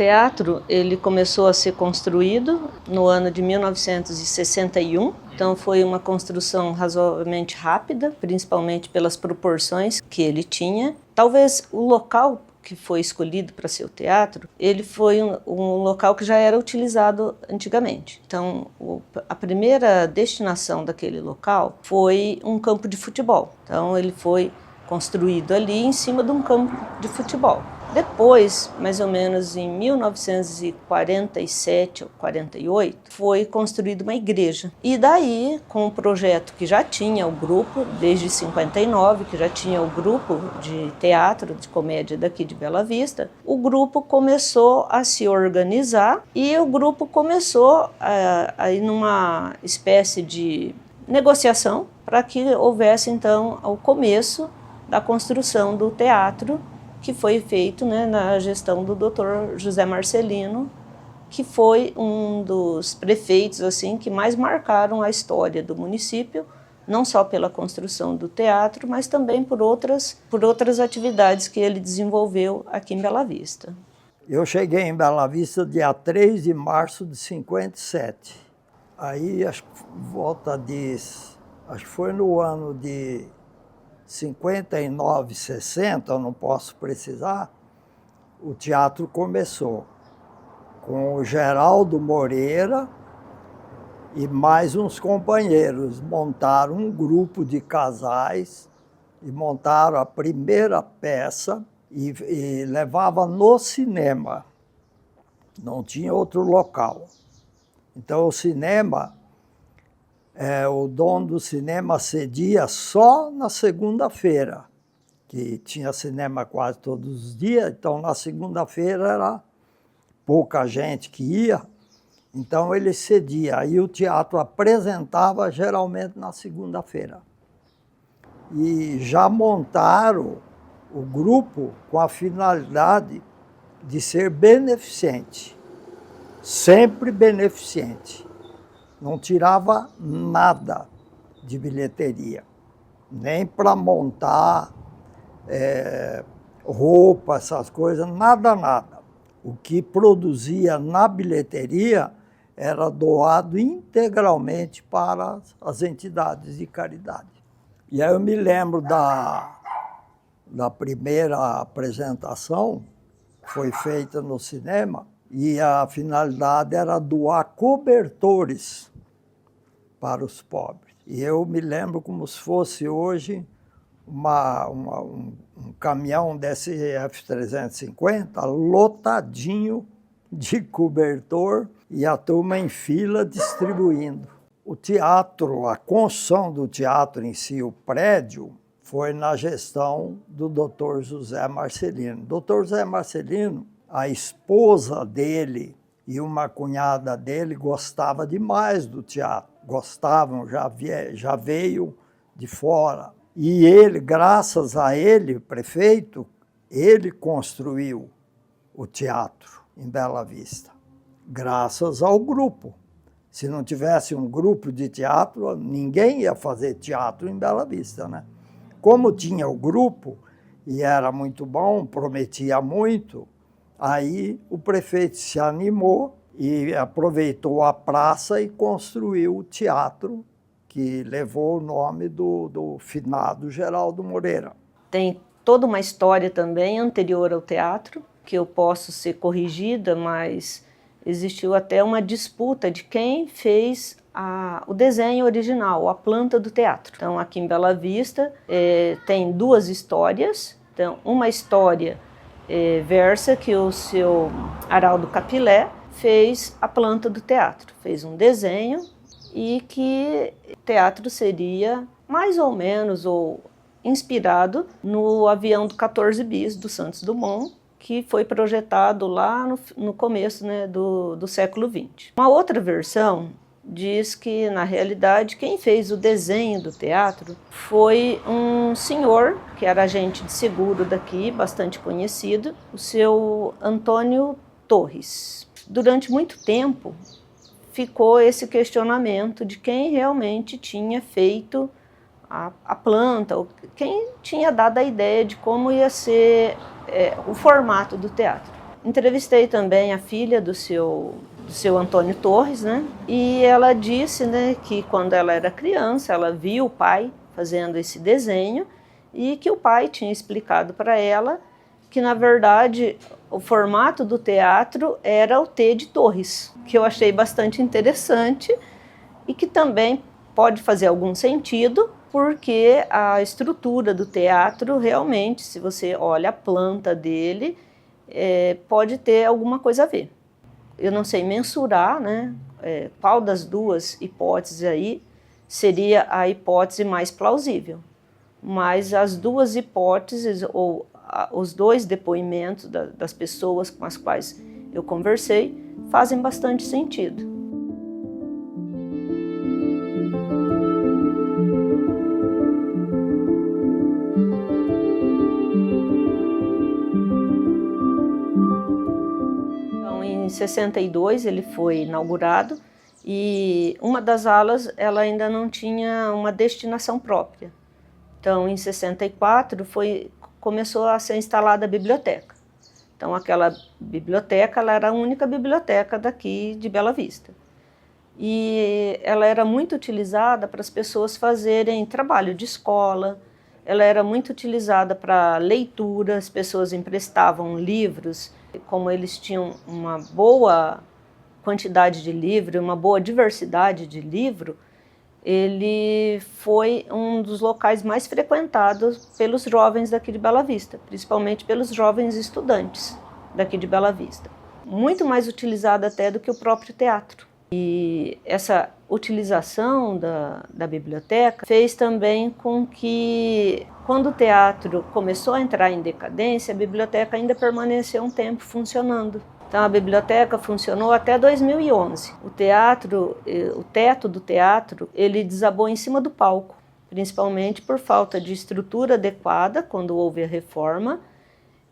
teatro ele começou a ser construído no ano de 1961, então foi uma construção razoavelmente rápida, principalmente pelas proporções que ele tinha. Talvez o local que foi escolhido para ser o teatro, ele foi um local que já era utilizado antigamente. Então, a primeira destinação daquele local foi um campo de futebol. Então, ele foi construído ali em cima de um campo de futebol. Depois, mais ou menos em 1947 ou 48, foi construída uma igreja. E daí, com o projeto que já tinha o grupo, desde 59, que já tinha o grupo de teatro, de comédia daqui de Bela Vista, o grupo começou a se organizar e o grupo começou a ir numa espécie de negociação para que houvesse, então, o começo da construção do teatro, que foi feito, né, na gestão do Dr. José Marcelino, que foi um dos prefeitos assim, que mais marcaram a história do município, não só pela construção do teatro, mas também por outras atividades que ele desenvolveu aqui em Bela Vista. Eu cheguei em Bela Vista dia 3 de março de 57. Aí, acho que foi no ano de 59, 60, eu não posso precisar, o teatro começou com o Geraldo Moreira e mais uns companheiros. Montaram um grupo de casais e montaram a primeira peça e levava no cinema. Não tinha outro local. Então o cinema... o dono do cinema cedia só na segunda-feira, que tinha cinema quase todos os dias, então na segunda-feira era pouca gente que ia, então ele cedia. Aí o teatro apresentava geralmente na segunda-feira. E já montaram o grupo com a finalidade de ser beneficente, sempre beneficente. Não tirava nada de bilheteria, nem para montar roupa, essas coisas, nada. O que produzia na bilheteria era doado integralmente para as entidades de caridade. E aí eu me lembro da primeira apresentação, que foi feita no cinema, e a finalidade era doar cobertores para os pobres. E eu me lembro como se fosse hoje um caminhão desse F-350 lotadinho de cobertor e a turma em fila distribuindo. O teatro, a construção do teatro em si, o prédio, foi na gestão do Dr. José Marcelino. Dr. José Marcelino, a esposa dele e uma cunhada dele gostava demais do teatro. Gostavam, já veio de fora. E ele, graças a ele, prefeito, ele construiu o teatro em Bela Vista, graças ao grupo. Se não tivesse um grupo de teatro, ninguém ia fazer teatro em Bela Vista, né? Como tinha o grupo, e era muito bom, prometia muito, aí o prefeito se animou e aproveitou a praça e construiu o teatro, que levou o nome do finado Geraldo Moreira. Tem toda uma história também anterior ao teatro, que eu posso ser corrigida, mas existiu até uma disputa de quem fez o desenho original, a planta do teatro. Então, aqui em Bela Vista, tem duas histórias. Então, uma história versa que o seu Araldo Capilé fez a planta do teatro, fez um desenho e que o teatro seria mais ou menos inspirado no avião do 14 bis do Santos Dumont, que foi projetado lá no começo, né, do século XX. Uma outra versão diz que, na realidade, quem fez o desenho do teatro foi um senhor, que era agente de seguro daqui, bastante conhecido, o seu Antônio Torres. Durante muito tempo, ficou esse questionamento de quem realmente tinha feito a planta, ou quem tinha dado a ideia de como ia ser o formato do teatro. Entrevistei também a filha do seu Antônio Torres, né? E ela disse, né, que quando ela era criança, ela viu o pai fazendo esse desenho e que o pai tinha explicado para ela que, na verdade, o formato do teatro era o T de Torres, que eu achei bastante interessante e que também pode fazer algum sentido, porque a estrutura do teatro realmente, se você olha a planta dele, pode ter alguma coisa a ver. Eu não sei mensurar, né, qual das duas hipóteses aí seria a hipótese mais plausível, mas as duas hipóteses, ou os dois depoimentos das pessoas com as quais eu conversei, fazem bastante sentido. Em 62 ele foi inaugurado e uma das alas ela ainda não tinha uma destinação própria. Então, em 64 começou a ser instalada a biblioteca. Então, aquela biblioteca ela era a única biblioteca daqui de Bela Vista. E ela era muito utilizada para as pessoas fazerem trabalho de escola, ela era muito utilizada para leitura, as pessoas emprestavam livros. Como eles tinham uma boa quantidade de livro, uma boa diversidade de livro, ele foi um dos locais mais frequentados pelos jovens daqui de Bela Vista, principalmente pelos jovens estudantes daqui de Bela Vista. Muito mais utilizado até do que o próprio teatro. E essa utilização da biblioteca fez também com que, quando o teatro começou a entrar em decadência, a biblioteca ainda permaneceu um tempo funcionando. Então a biblioteca funcionou até 2011. O teto do teatro, ele desabou em cima do palco, principalmente por falta de estrutura adequada quando houve a reforma,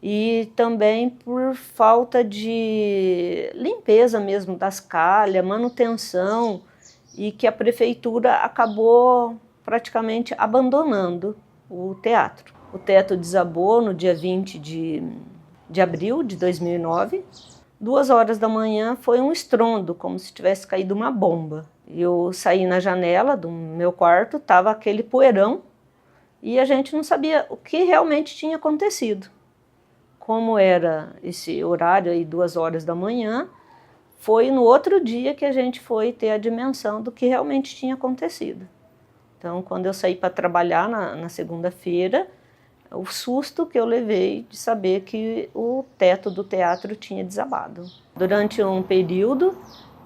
e também por falta de limpeza mesmo das calhas, manutenção, e que a prefeitura acabou praticamente abandonando o teatro. O teto desabou no dia 20 de abril de 2009. 2 horas da manhã foi um estrondo, como se tivesse caído uma bomba. Eu saí na janela do meu quarto, estava aquele poeirão, e a gente não sabia o que realmente tinha acontecido. Como era esse horário aí, 2 horas da manhã, foi no outro dia que a gente foi ter a dimensão do que realmente tinha acontecido. Então, quando eu saí para trabalhar na segunda-feira, o susto que eu levei de saber que o teto do teatro tinha desabado. Durante um período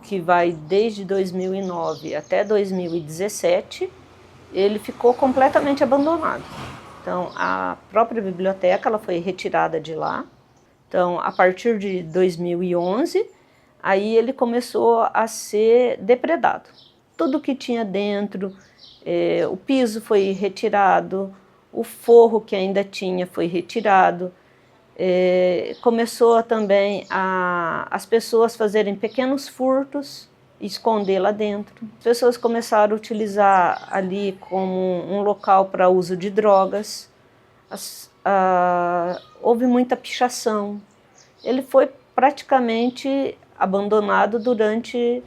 que vai desde 2009 até 2017, ele ficou completamente abandonado. Então, a própria biblioteca ela foi retirada de lá. Então, a partir de 2011, aí ele começou a ser depredado. Tudo que tinha dentro, o piso foi retirado, o forro que ainda tinha foi retirado. Começou também as pessoas fazerem pequenos furtos, esconder lá dentro. As pessoas começaram a utilizar ali como um local para uso de drogas. Houve muita pichação. Ele foi praticamente abandonado durante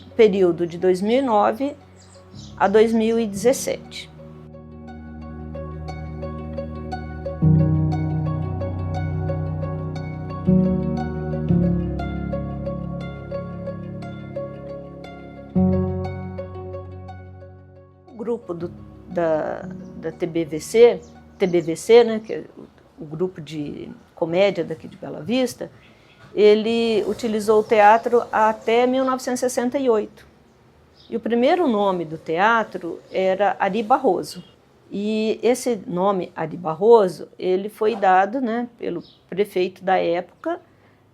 o período de 2009 a 2017. O grupo da TBVC, né, que é o grupo de comédia daqui de Bela Vista, ele utilizou o teatro até 1968. E o primeiro nome do teatro era Ari Barroso. E esse nome, Ari Barroso, ele foi dado, né, pelo prefeito da época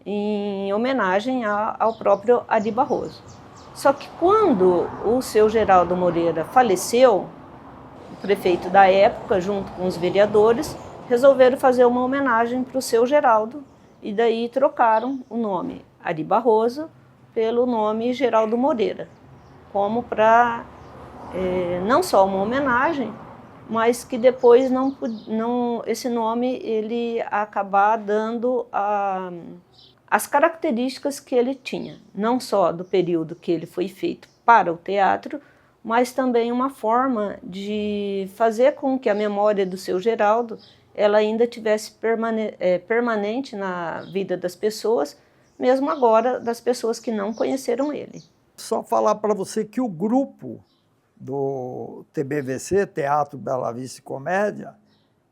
em homenagem ao próprio Ari Barroso. Só que quando o seu Geraldo Moreira faleceu, o prefeito da época, junto com os vereadores, resolveram fazer uma homenagem para o seu Geraldo, e daí trocaram o nome Ari Barroso pelo nome Geraldo Moreira, como para não só uma homenagem, mas que depois esse nome ele acabar dando as características que ele tinha, não só do período que ele foi feito para o teatro, mas também uma forma de fazer com que a memória do Seu Geraldo ela ainda tivesse permanente na vida das pessoas, mesmo agora das pessoas que não conheceram ele. Só falar para você que o grupo do TBVC, Teatro Bela Vista e Comédia,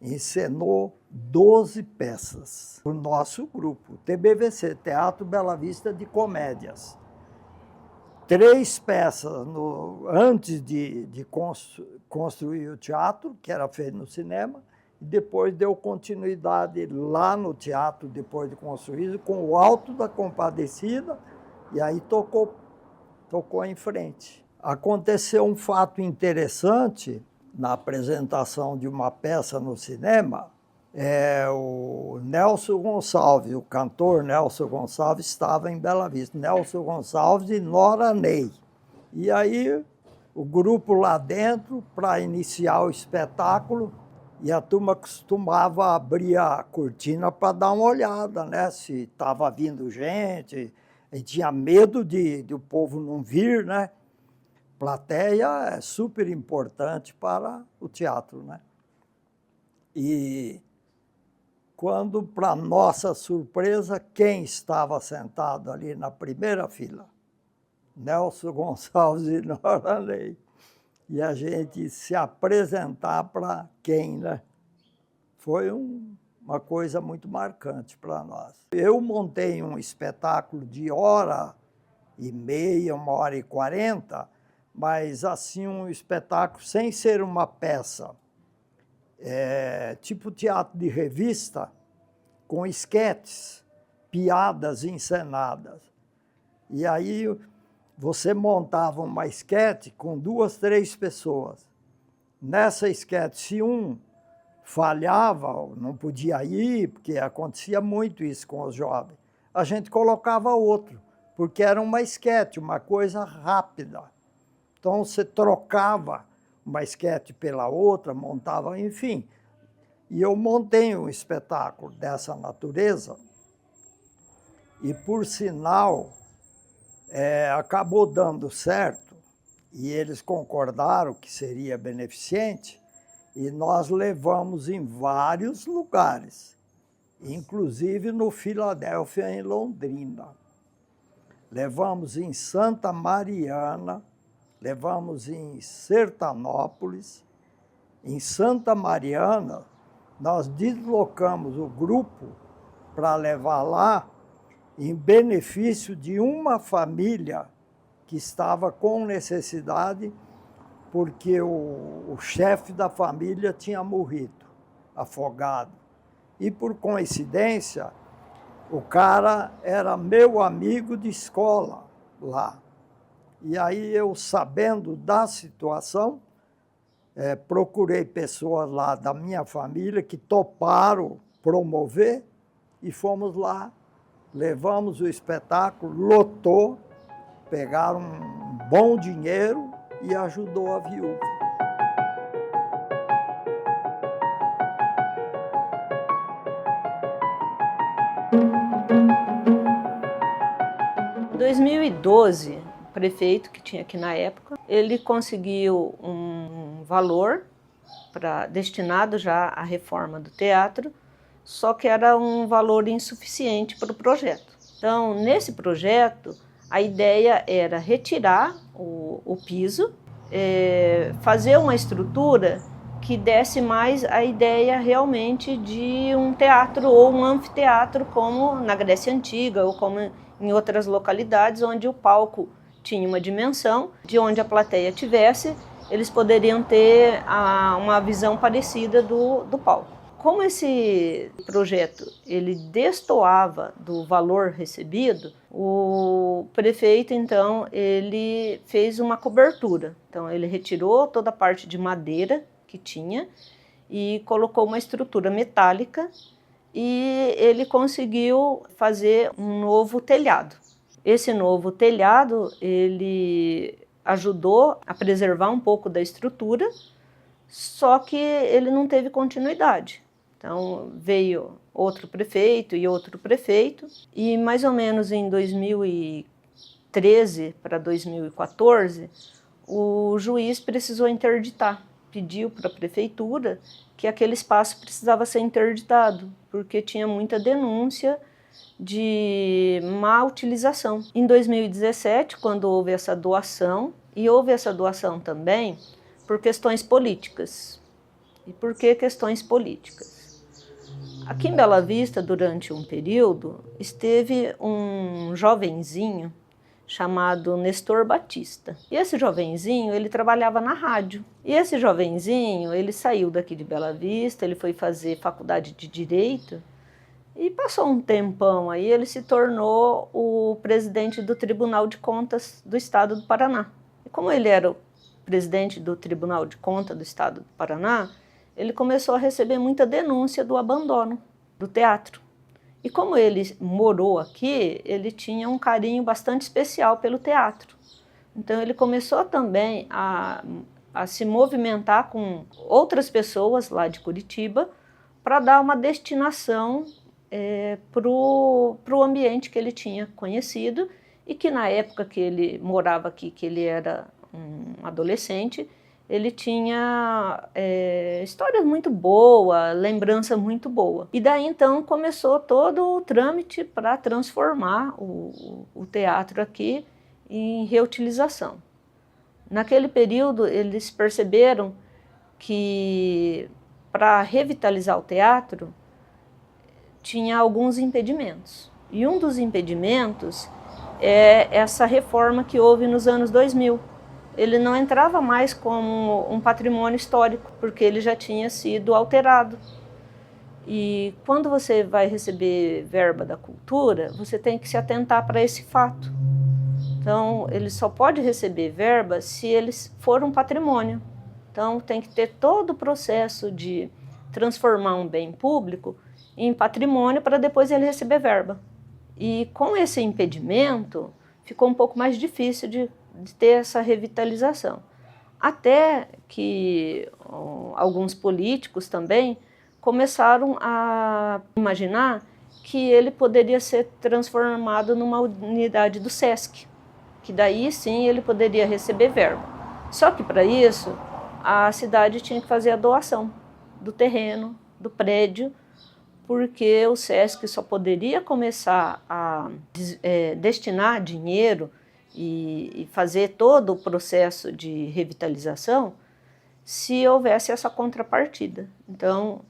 encenou 12 peças. O nosso grupo, TBVC, Teatro Bela Vista de Comédias. 3 peças antes de construir o teatro, que era feito no cinema, e depois deu continuidade lá no teatro, depois de construído, com o Alto da Compadecida, e aí tocou em frente. Aconteceu um fato interessante na apresentação de uma peça no cinema. O Nelson Gonçalves, o cantor Nelson Gonçalves, estava em Bela Vista. Nelson Gonçalves e Nora Ney. E aí o grupo lá dentro, para iniciar o espetáculo, e a turma costumava abrir a cortina para dar uma olhada, né? Se estava vindo gente, e tinha medo de o povo não vir, né? Plateia é super importante para o teatro, né? E quando, para nossa surpresa, quem estava sentado ali na primeira fila? Nelson Gonçalves e Nora Ney. E a gente se apresentar para quem, né? Foi uma coisa muito marcante para nós. Eu montei um espetáculo de 1h30, 1h40, mas assim um espetáculo sem ser uma peça, tipo teatro de revista, com esquetes, piadas encenadas. E aí você montava uma esquete com 2, 3 pessoas. Nessa esquete, se um falhava, não podia ir, porque acontecia muito isso com os jovens, a gente colocava outro, porque era uma esquete, uma coisa rápida. Então você trocava uma esquete pela outra, montava, enfim. E eu montei um espetáculo dessa natureza e, por sinal, acabou dando certo e eles concordaram que seria beneficente e nós levamos em vários lugares, inclusive no Filadélfia, em Londrina. Levamos em Santa Mariana, levamos em Sertanópolis. Em Santa Mariana, nós deslocamos o grupo para levar lá em benefício de uma família que estava com necessidade, porque o chefe da família tinha morrido, afogado. E, por coincidência, o cara era meu amigo de escola lá. E aí eu, sabendo da situação, procurei pessoas lá da minha família que toparam promover e fomos lá, levamos o espetáculo, lotou, pegaram um bom dinheiro e ajudou a viúva. Em 2012, o prefeito que tinha aqui na época, ele conseguiu um valor destinado já à reforma do teatro, só que era um valor insuficiente para o projeto. Então, nesse projeto, a ideia era retirar o piso, fazer uma estrutura que desse mais a ideia realmente de um teatro ou um anfiteatro, como na Grécia Antiga ou como em outras localidades, onde o palco tinha uma dimensão, de onde a plateia tivesse, eles poderiam ter uma visão parecida do palco. Como esse projeto ele destoava do valor recebido, o prefeito, então, ele fez uma cobertura. Então, ele retirou toda a parte de madeira que tinha e colocou uma estrutura metálica e ele conseguiu fazer um novo telhado. Esse novo telhado, ele ajudou a preservar um pouco da estrutura, só que ele não teve continuidade. Então veio outro prefeito e mais ou menos em 2013 para 2014, o juiz precisou interditar, pediu para a prefeitura que aquele espaço precisava ser interditado, porque tinha muita denúncia de má utilização. Em 2017, quando houve essa doação, e houve essa doação também por questões políticas. E por que questões políticas? Aqui em Bela Vista, durante um período, esteve um jovenzinho chamado Nestor Batista. E esse jovenzinho, ele trabalhava na rádio. E esse jovenzinho, ele saiu daqui de Bela Vista, ele foi fazer faculdade de Direito, e passou um tempão aí, ele se tornou o presidente do Tribunal de Contas do Estado do Paraná. E como ele era o presidente do Tribunal de Contas do Estado do Paraná, ele começou a receber muita denúncia do abandono do teatro. E como ele morou aqui, ele tinha um carinho bastante especial pelo teatro. Então ele começou também a se movimentar com outras pessoas lá de Curitiba para dar uma destinação para o ambiente que ele tinha conhecido e que na época que ele morava aqui, que ele era um adolescente, ele tinha histórias muito boas, lembrança muito boa. E daí então começou todo o trâmite para transformar o teatro aqui em reutilização. Naquele período eles perceberam que para revitalizar o teatro tinha alguns impedimentos. E um dos impedimentos é essa reforma que houve nos anos 2000. Ele não entrava mais como um patrimônio histórico, porque ele já tinha sido alterado. E quando você vai receber verba da cultura, você tem que se atentar para esse fato. Então, ele só pode receber verba se eles forem um patrimônio. Então, tem que ter todo o processo de transformar um bem público em patrimônio para depois ele receber verba. E com esse impedimento, ficou um pouco mais difícil de ter essa revitalização. Até que alguns políticos também começaram a imaginar que ele poderia ser transformado numa unidade do SESC, que daí sim ele poderia receber verba. Só que para isso, a cidade tinha que fazer a doação do terreno, do prédio, porque o SESC só poderia começar a destinar dinheiro e fazer todo o processo de revitalização se houvesse essa contrapartida. Então,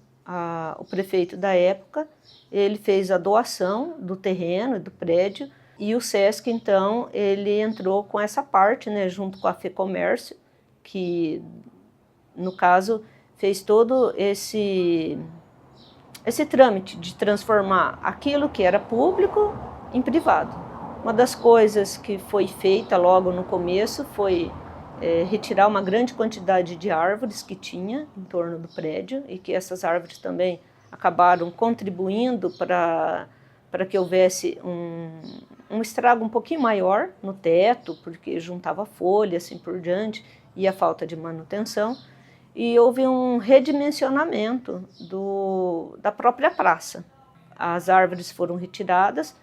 o prefeito da época, ele fez a doação do terreno e do prédio, e o SESC, então, ele entrou com essa parte, né, junto com a FEComércio, que, no caso, fez todo esse trâmite de transformar aquilo que era público em privado. Uma das coisas que foi feita logo no começo foi retirar uma grande quantidade de árvores que tinha em torno do prédio e que essas árvores também acabaram contribuindo para que houvesse um estrago um pouquinho maior no teto, porque juntava folha, assim por diante, e a falta de manutenção. E houve um redimensionamento da própria praça. As árvores foram retiradas,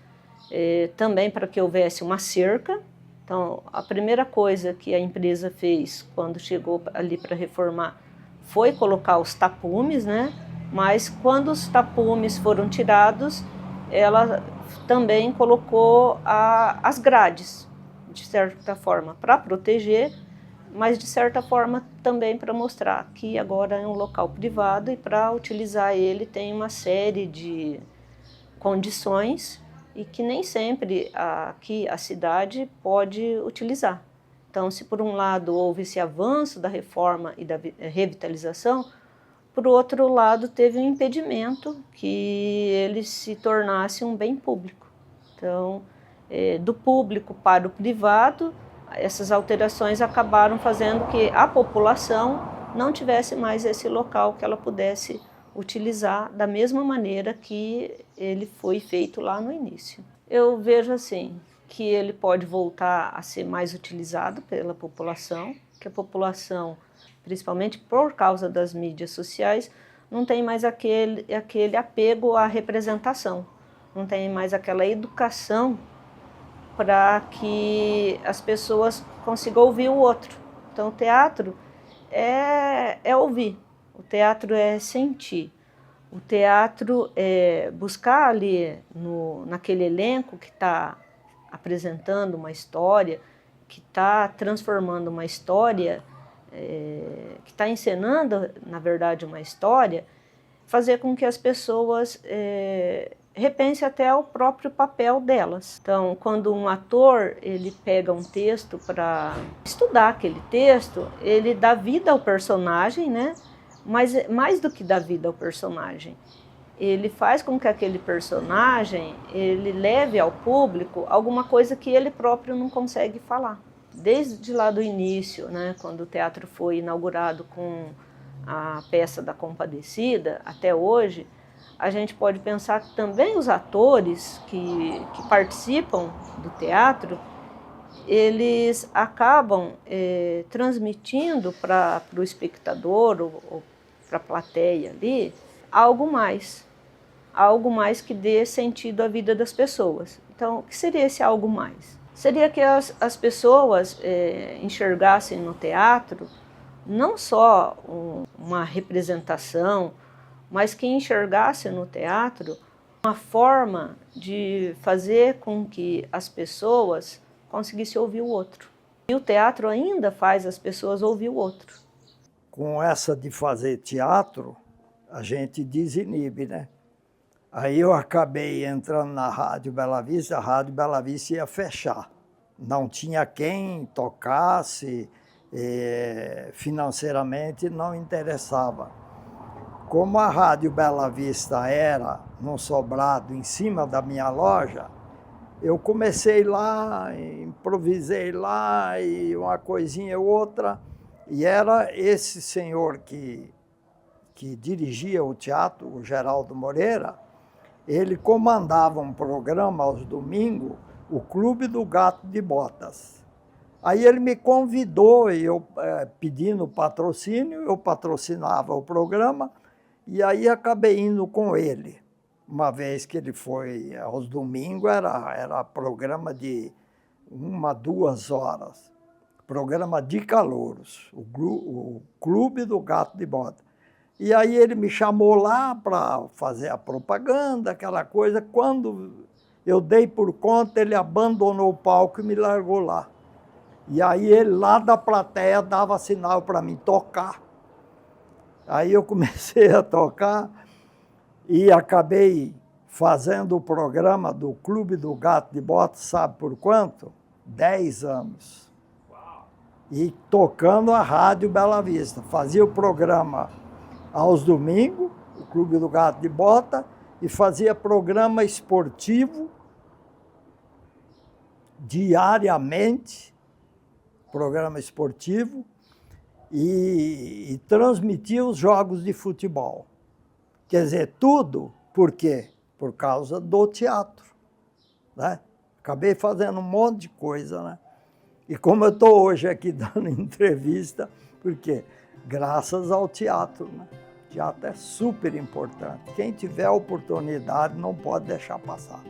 também para que houvesse uma cerca. Então, a primeira coisa que a empresa fez quando chegou ali para reformar foi colocar os tapumes, né? Mas quando os tapumes foram tirados, ela também colocou as grades, de certa forma, para proteger, mas de certa forma também para mostrar que agora é um local privado e para utilizar ele tem uma série de condições e que nem sempre aqui a cidade pode utilizar. Então, se por um lado houve esse avanço da reforma e da revitalização, por outro lado teve um impedimento que ele se tornasse um bem público. Então, do público para o privado, essas alterações acabaram fazendo que a população não tivesse mais esse local que ela pudesse utilizar da mesma maneira que ele foi feito lá no início. Eu vejo assim, que ele pode voltar a ser mais utilizado pela população, que a população Principalmente por causa das mídias sociais, não tem mais aquele apego à representação, não tem mais aquela educação para que as pessoas consigam ouvir o outro. Então o teatro é ouvir, o teatro é sentir, o teatro é buscar ali naquele elenco que está apresentando uma história, que está transformando uma história, que está encenando, na verdade, uma história, fazer com que as pessoas repensem até o próprio papel delas. Então, quando um ator ele pega um texto para estudar aquele texto, ele dá vida ao personagem, né? Mas mais do que dar vida ao personagem, ele faz com que aquele personagem ele leve ao público alguma coisa que ele próprio não consegue falar. Desde lá do início, né, quando o teatro foi inaugurado com a peça da Compadecida, até hoje, a gente pode pensar que também os atores que participam do teatro, eles acabam transmitindo para o espectador ou para a plateia ali algo mais que dê sentido à vida das pessoas. Então, o que seria esse algo mais? Seria que as pessoas enxergassem no teatro não só uma representação, mas que enxergassem no teatro uma forma de fazer com que as pessoas conseguissem ouvir o outro. E o teatro ainda faz as pessoas ouvir o outro. Com essa de fazer teatro, a gente desinibe, né? Aí eu acabei entrando na Rádio Bela Vista, a Rádio Bela Vista ia fechar. Não tinha quem tocasse, financeiramente não interessava. Como a Rádio Bela Vista era num sobrado em cima da minha loja, eu comecei lá, improvisei lá, e uma coisinha ou outra, e era esse senhor que dirigia o teatro, o Geraldo Moreira. Ele comandava um programa aos domingos, o Clube do Gato de Botas. Aí ele me convidou, e eu pedindo patrocínio, eu patrocinava o programa, e aí acabei indo com ele. Uma vez que ele foi aos domingos, era programa de 1, 2 horas. Programa de calouros, o Clube do Gato de Botas. E aí ele me chamou lá para fazer a propaganda, aquela coisa. Quando eu dei por conta, ele abandonou o palco e me largou lá. E aí ele lá da plateia dava sinal para mim tocar. Aí eu comecei a tocar e acabei fazendo o programa do Clube do Gato de Botas, sabe por quanto? 10 anos. E tocando a Rádio Bela Vista. Fazia o programa aos domingos, o Clube do Gato de Bota, e fazia programa esportivo diariamente, programa esportivo, e transmitia os jogos de futebol. Quer dizer, tudo por quê? Por causa do teatro, né? Acabei fazendo um monte de coisa, né? E como eu estou hoje aqui dando entrevista, por quê? Graças ao teatro, né? O teatro é super importante. Quem tiver a oportunidade não pode deixar passar.